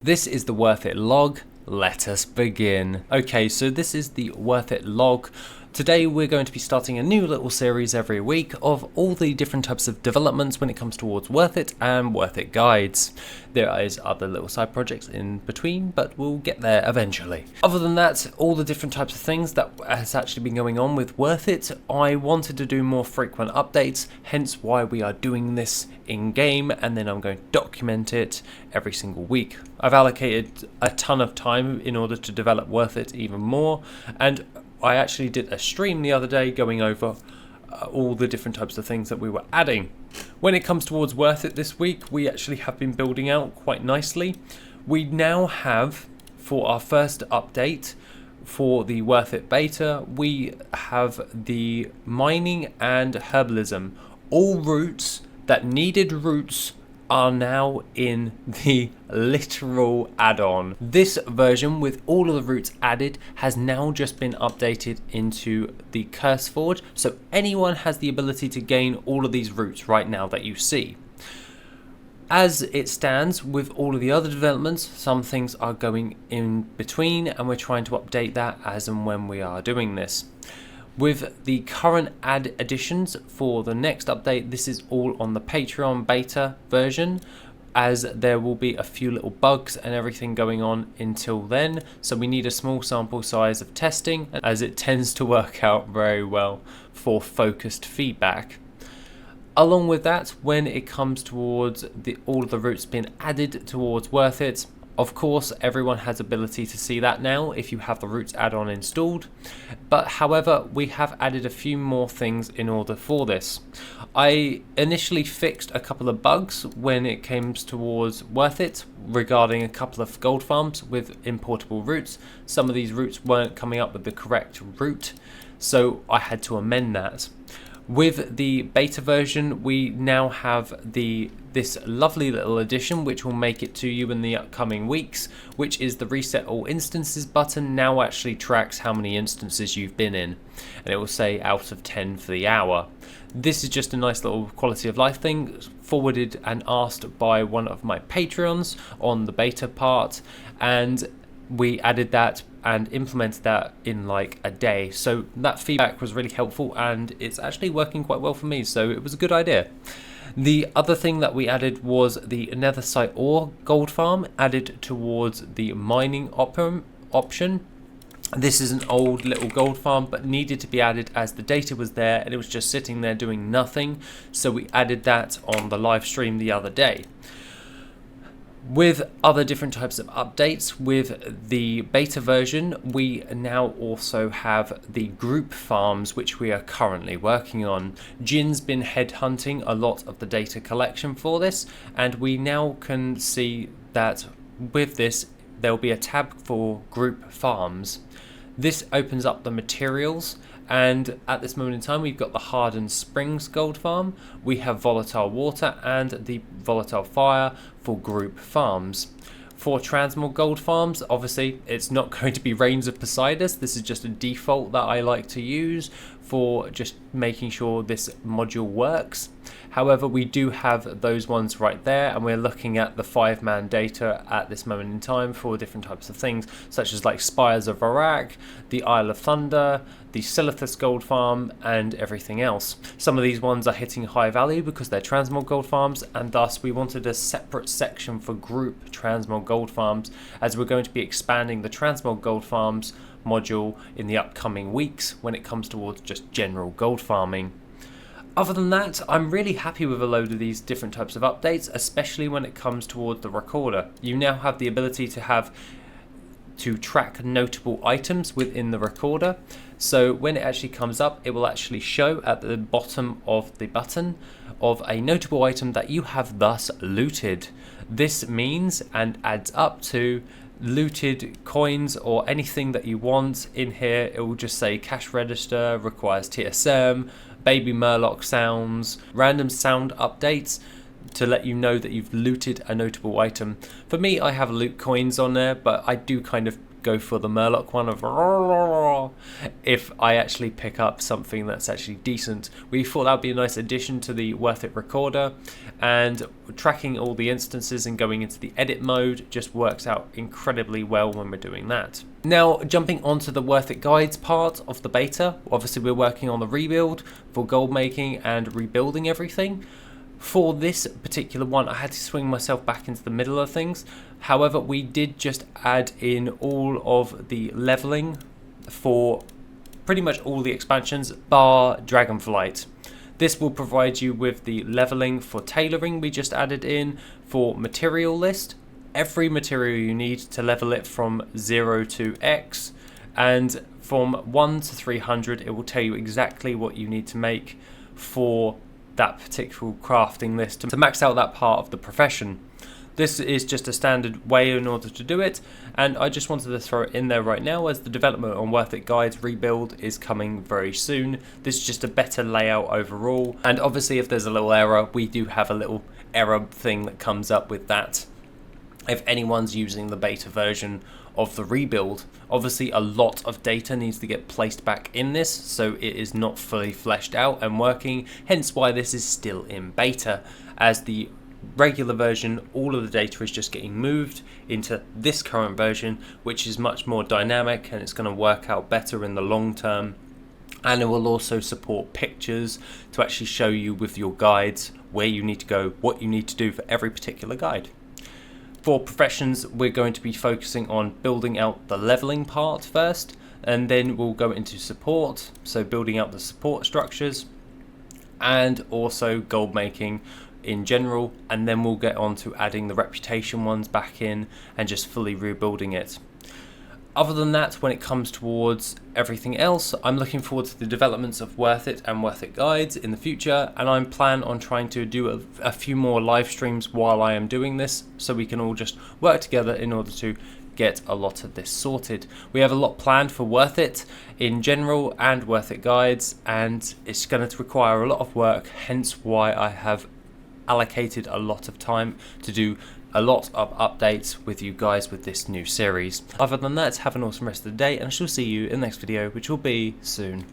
This is the WorthIt log. Let us begin. Okay, so this is the WorthIt log. Today we're going to be starting a new little series every week of all the different types of developments when it comes towards WorthIt and WorthIt Guides. There is other little side projects in between, but we'll get there eventually. Other than that, all the different types of things that has actually been going on with WorthIt, I wanted to do more frequent updates, hence why we are doing this in game, and then I'm going to document it every single week. I've allocated a ton of time in order to develop WorthIt even more, and I actually did a stream the other day going over all the different types of things that we were adding. When it comes towards WorthIt this week, we actually have been building out quite nicely. We now have, for our first update for the WorthIt beta, we have the mining and herbalism. All routes that needed roots are now in the literal add-on. This version with all of the roots added has now just been updated into the Curse Forge, so anyone has the ability to gain all of these roots right now that you see. As it stands with all of the other developments, some things are going in between and we're trying to update that as and when we are doing this. With the current additions for the next update, this is all on the Patreon beta version, as there will be a few little bugs and everything going on until then, so we need a small sample size of testing, as it tends to work out very well for focused feedback. Along with that, when it comes towards all of the routes being added towards WorthIt, of course, everyone has ability to see that now if you have the roots add-on installed, but however, we have added a few more things in order for this. I initially fixed a couple of bugs when it came towards WorthIt regarding a couple of gold farms with importable roots. Some of these roots weren't coming up with the correct route, so I had to amend that. With the beta version, we now have this lovely little addition which will make it to you in the upcoming weeks, which is the reset all instances button now actually tracks how many instances you've been in, and it will say out of 10 for the hour. This is just a nice little quality of life thing forwarded and asked by one of my Patreons on the beta part, and we added that and implemented that in like a day, so that feedback was really helpful and it's actually working quite well for me, so it was a good idea. The other thing that we added was the Nethersite ore gold farm added towards the mining option. This is an old little gold farm but needed to be added as the data was there and it was just sitting there doing nothing, so we added that on the live stream the other day. With other different types of updates, with the beta version, we now also have the group farms which we are currently working on. Jin's been headhunting a lot of the data collection for this, and we now can see that with this there will be a tab for group farms. This opens up the materials, and at this moment in time we've got the Hardened Springs gold farm, we have Volatile Water and the Volatile Fire for group farms. For Transmog gold farms, obviously it's not going to be Rains of Poseidus, this is just a default that I like to use for just making sure this module works. However, we do have those ones right there, and we're looking at the 5-man data at this moment in time for different types of things, such as like Spires of Iraq, the Isle of Thunder, the Silithus gold farm, and everything else. Some of these ones are hitting high value because they're transmog gold farms, and thus we wanted a separate section for group transmog gold farms, as we're going to be expanding the transmog gold farms module in the upcoming weeks when it comes towards just general gold farming. Other than that, I'm really happy with a load of these different types of updates, especially when it comes towards the recorder. You now have the ability to track notable items within the recorder, so when it actually comes up, it will actually show at the bottom of the button of a notable item that you have thus looted. This means and adds up to looted coins or anything that you want in here. It will just say cash register, requires TSM, baby murloc sounds, random sound updates to let you know that you've looted a notable item. For me, I have loot coins on there, but I do kind of go for the Murloc one of if I actually pick up something that's actually decent. We thought that would be a nice addition to the WorthIt recorder, and tracking all the instances and going into the edit mode just works out incredibly well when we're doing that. Now, jumping onto the WorthIt Guides part of the beta, obviously we're working on the rebuild for gold making and rebuilding everything. For this particular one, I had to swing myself back into the middle of things. However, we did just add in all of the leveling for pretty much all the expansions, bar Dragonflight. This will provide you with the leveling for tailoring we just added in, for material list, every material you need to level it from 0 to X, and from 1 to 300 it will tell you exactly what you need to make for that particular crafting list to max out that part of the profession. This is just a standard way in order to do it, and I just wanted to throw it in there right now as the development on WorthIt Guides rebuild is coming very soon. This is just a better layout overall, and obviously if there's a little error, we do have a little error thing that comes up with that. If anyone's using the beta version of the rebuild, obviously a lot of data needs to get placed back in this, so it is not fully fleshed out and working, hence why this is still in beta. As the regular version, all of the data is just getting moved into this current version, which is much more dynamic and it's going to work out better in the long term. And it will also support pictures to actually show you with your guides where you need to go, what you need to do for every particular guide. For professions, we're going to be focusing on building out the leveling part first, and then we'll go into support, so building out the support structures, and also gold making in general, and then we'll get on to adding the reputation ones back in and just fully rebuilding it. Other than that, when it comes towards everything else, I'm looking forward to the developments of WorthIt and WorthIt Guides in the future, and I'm planning on trying to do a few more live streams while I am doing this, so we can all just work together in order to get a lot of this sorted. We have a lot planned for WorthIt in general and WorthIt Guides, and it's going to require a lot of work, hence why I have allocated a lot of time to do a lot of updates with you guys with this new series. Other than that, have an awesome rest of the day, and I shall see you in the next video, which will be soon.